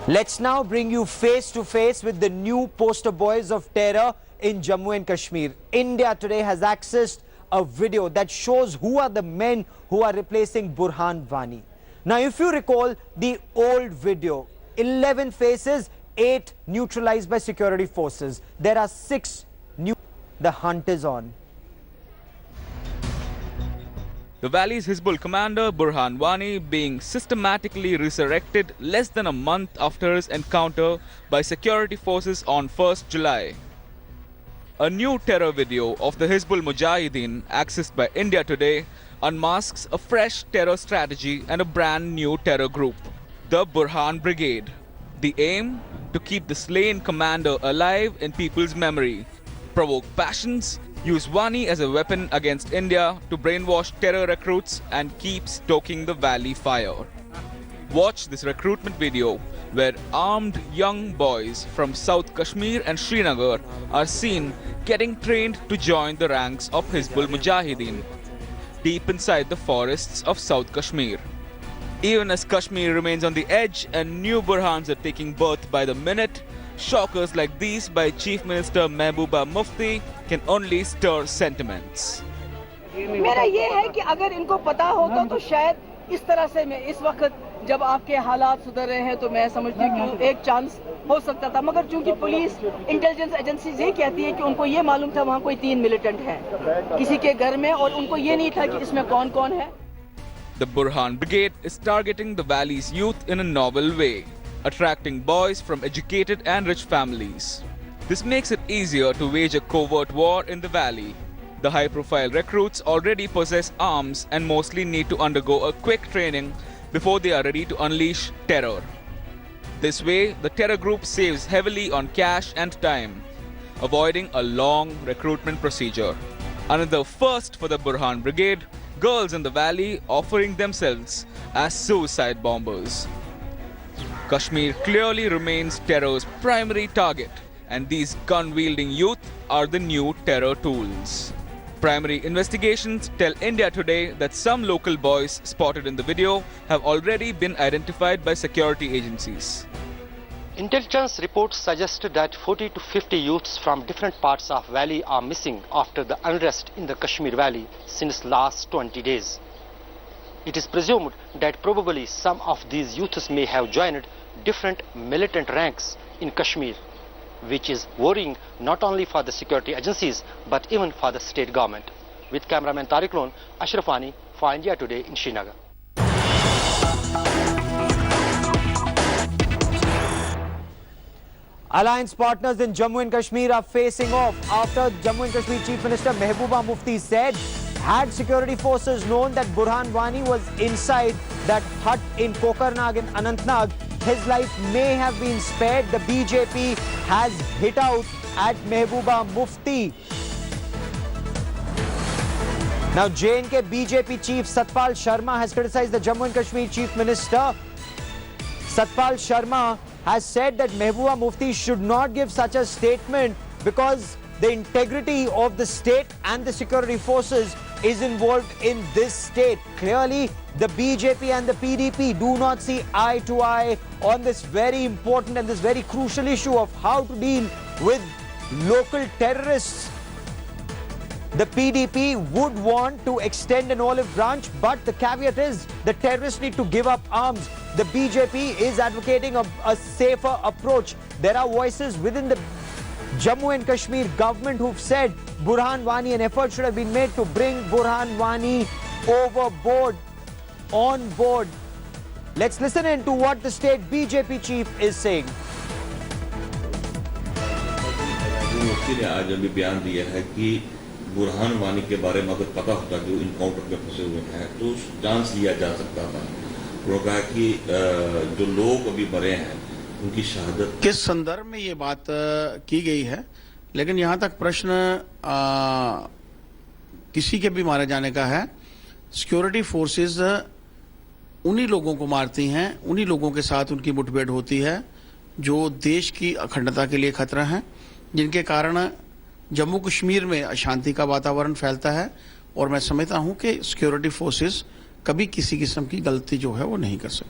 Let's now bring you face to face with the new poster boys of terror in Jammu and Kashmir. India Today has accessed a video that shows who are the men who are replacing Burhan Wani. Now, if you recall the old video, 11 faces, 8 neutralized by security forces. There are 6 new. The hunt is on. The Valley's Hizbul commander Burhan Wani being systematically resurrected less than a month after his encounter by security forces on 1st July. A new terror video of the Hizbul Mujahiddin accessed by India Today unmasks a fresh terror strategy and a brand new terror group, the Burhan Brigade. The aim? To keep the slain commander alive in people's memory, provoke passions, use Wani as a weapon against India to brainwash terror recruits and keep stoking the valley fire. Watch this recruitment video where armed young boys from South Kashmir and Srinagar are seen getting trained to join the ranks of Hizbul Mujahiddin deep inside the forests of South Kashmir. Even as Kashmir remains on the edge and new Burhans are taking birth by the minute, shockers like these by Chief Minister Mehbooba Mufti can only stir sentiments. मेरा ये है कि अगर इनको पता होता तो शायद इस तरह से मैं इस वक्त जब आपके हालात सुधर रहे हैं तो मैं समझती हूँ कि एक चांस हो सकता था, मगर चूंकि पुलिस इंटेलिजेंस एजेंसीज ये कहती है कि उनको ये मालूम था वहाँ कोई 3 मिलिटेंट हैं किसी के घर में और उनको ये नहीं था कि इसमें कौन-कौन है. The Burhan Brigade is targeting the valley's youth in a novel way, attracting boys from educated and rich families. This makes it easier to wage a covert war in the valley. The high-profile recruits already possess arms and mostly need to undergo a quick training before they are ready to unleash terror. This way, the terror group saves heavily on cash and time, avoiding a long recruitment procedure. Another first for the Burhan Brigade, girls in the valley offering themselves as suicide bombers. Kashmir clearly remains terror's primary target, and these gun-wielding youth are the new terror tools. Primary investigations tell India Today that some local boys spotted in the video have already been identified by security agencies. Intelligence reports suggest that 40 to 50 youths from different parts of valley are missing after the unrest in the Kashmir valley since last 20 days. It is presumed that probably some of these youths may have joined different militant ranks in Kashmir, which is worrying not only for the security agencies but even for the state government. With cameraman Tariq Lone, Ashraf Wani for India Today in Srinagar. Alliance partners in Jammu and Kashmir are facing off after Jammu and Kashmir Chief Minister Mehbooba Mufti said, had security forces known that Burhan Wani was inside that hut in Kokarnag in Anantnag, his life may have been spared. The BJP has hit out at Mehbooba Mufti. Now, J&K BJP Chief Satpal Sharma has criticized the Jammu and Kashmir Chief Minister. Satpal Sharma has said that Mehbooba Mufti should not give such a statement because the integrity of the state and the security forces is involved in this state. Clearly, the BJP and the PDP do not see eye to eye on this very important and this very crucial issue of how to deal with local terrorists. The PDP would want to extend an olive branch, but the caveat is the terrorists need to give up arms. The BJP is advocating a safer approach. There are voices within the Jammu and Kashmir government who've said Burhan Wani, an effort should have been made to bring Burhan Wani overboard, on board. Let's listen in to what the state BJP chief is saying. मुफ्ती ने आज अभी बयान दिया है कि बुरहान वानी के बारे में अगर पता होता जो इनकाउंटर में फंसे हुए हैं तो चांस लिया जा सकता था. उन्होंने कहा कि जो लोग अभी मरे हैं उनकी शहादत किस संदर्भ में ये बात की गई है, लेकिन यहाँ तक प्रश्न किसी के भी मारे जाने का है. सिक्योरिटी फोर्सेस उन्हीं लोगों को मारती हैं, उन्हीं लोगों के साथ उनकी मुठभेड़ होती है जो देश की अखंडता के लिए खतरा है, जिनके कारण जम्मू कश्मीर में अशांति का वातावरण फैलता है. और मैं समझता हूं कि सिक्योरिटी फोर्सेस कभी किसी किस्म की गलती जो है वो नहीं कर सकती.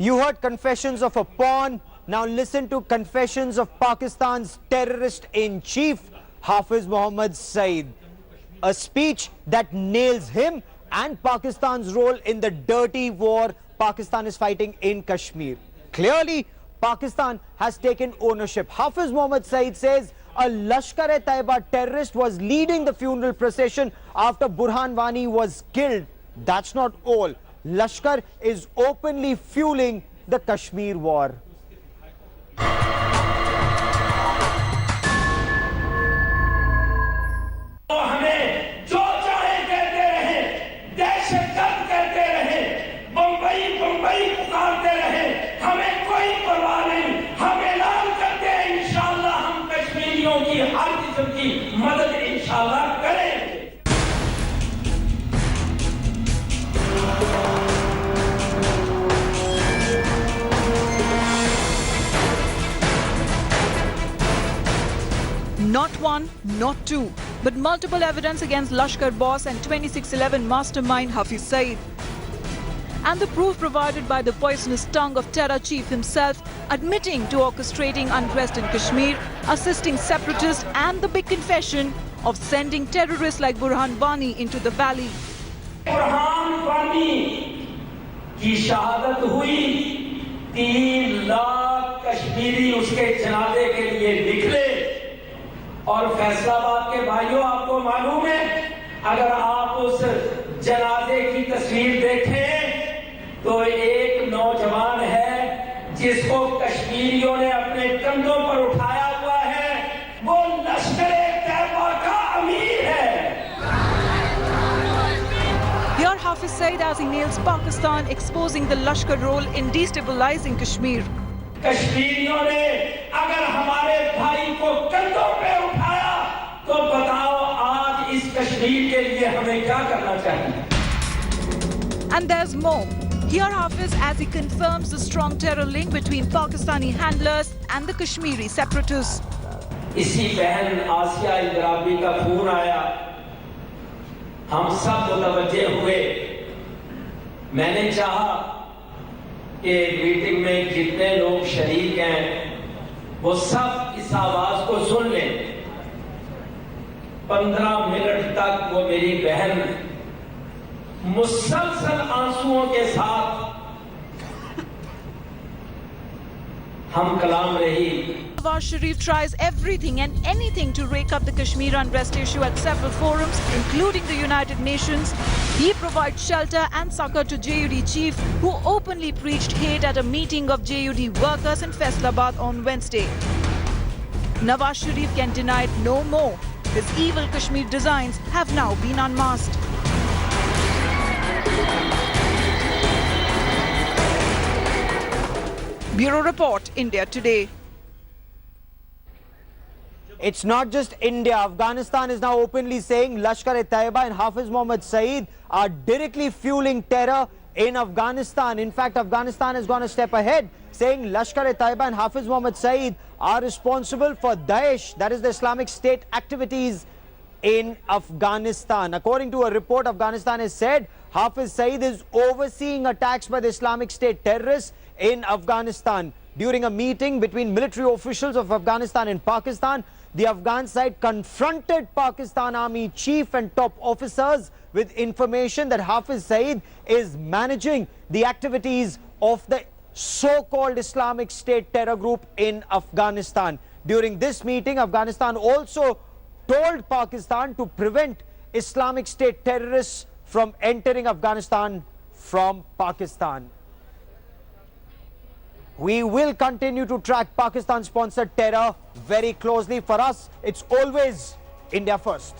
You heard confessions of a pawn. Now listen to confessions of Pakistan's terrorist-in-chief, Hafiz Muhammad Saeed. A speech that nails him and Pakistan's role in the dirty war Pakistan is fighting in Kashmir. Clearly, Pakistan has taken ownership. Hafiz Muhammad Saeed says a Lashkar-e-Taiba terrorist was leading the funeral procession after Burhan Wani was killed. That's not all. Lashkar is openly fueling the Kashmir war. मदद इंशाल्लाह करेंगे। Not one, not two, but multiple evidence against Lashkar boss and 2611 mastermind Hafiz Saeed. And the proof provided by the poisonous tongue of terror chief himself, admitting to orchestrating unrest in Kashmir, assisting separatists, and the big confession of sending terrorists like Burhan Wani into the valley. Burhan Wani की शहादत हुई, 3 लाख कश्मीरी उसके जनाजे के लिए निकले। और फैसलाबाद के भाइयों, आपको मालूम है, अगर आप उस जनाजे की तस्वीर देखें तो एक नौजवान है जिसको कश्मीरियों ने अपने कंधों पर उठाया हुआ है, वो लश्कर-ए-तैयबा का अमीर है। Here Hafiz Saeed as he nails Pakistan, exposing the Lashkar role in destabilizing Kashmir. कश्मीरियों ने अगर हमारे भाई को कंधों पे उठाया तो बताओ आज इस कश्मीर के लिए हमें क्या करना चाहिए। And there's more. Here Hafiz as he confirms the strong terror link between Pakistani handlers and the Kashmiri separatists. इसी बहन आसिया इंदराबी का फोन आया, हम सब मुतवज्जे हुए। मैंने चाहा कि मीटिंग में जितने लोग शरीक हैं वो सब इस आवाज को सुन लें। 15 मिनट तक वो मेरी बहन मुसलसल आंसुओं के साथ हम कलाम रही। Nawaz Sharif tries everything and anything to rake up the Kashmir unrest issue at several forums, including the United Nations. He provides shelter and succor to JUD chief, who openly preached hate at a meeting of JUD workers in Faisalabad on Wednesday. Nawaz Sharif can deny it no more. His evil Kashmir designs have now been unmasked. Bureau Report, India Today. It's not just India. Afghanistan is now openly saying Lashkar-e-Taiba and Hafiz Muhammad Saeed are directly fueling terror in Afghanistan. In fact, Afghanistan has gone a step ahead, saying Lashkar-e-Taiba and Hafiz Muhammad Saeed are responsible for Daesh, that is the Islamic State activities in Afghanistan. According to a report, Afghanistan has said Hafiz Saeed is overseeing attacks by the Islamic State terrorists in Afghanistan. During a meeting between military officials of Afghanistan and Pakistan, the Afghan side confronted Pakistan Army chief and top officers with information that Hafiz Saeed is managing the activities of the so-called Islamic State terror group in Afghanistan. During this meeting, Afghanistan also told Pakistan to prevent Islamic State terrorists from entering Afghanistan from Pakistan. We will continue to track Pakistan-sponsored terror very closely. For us, it's always India first.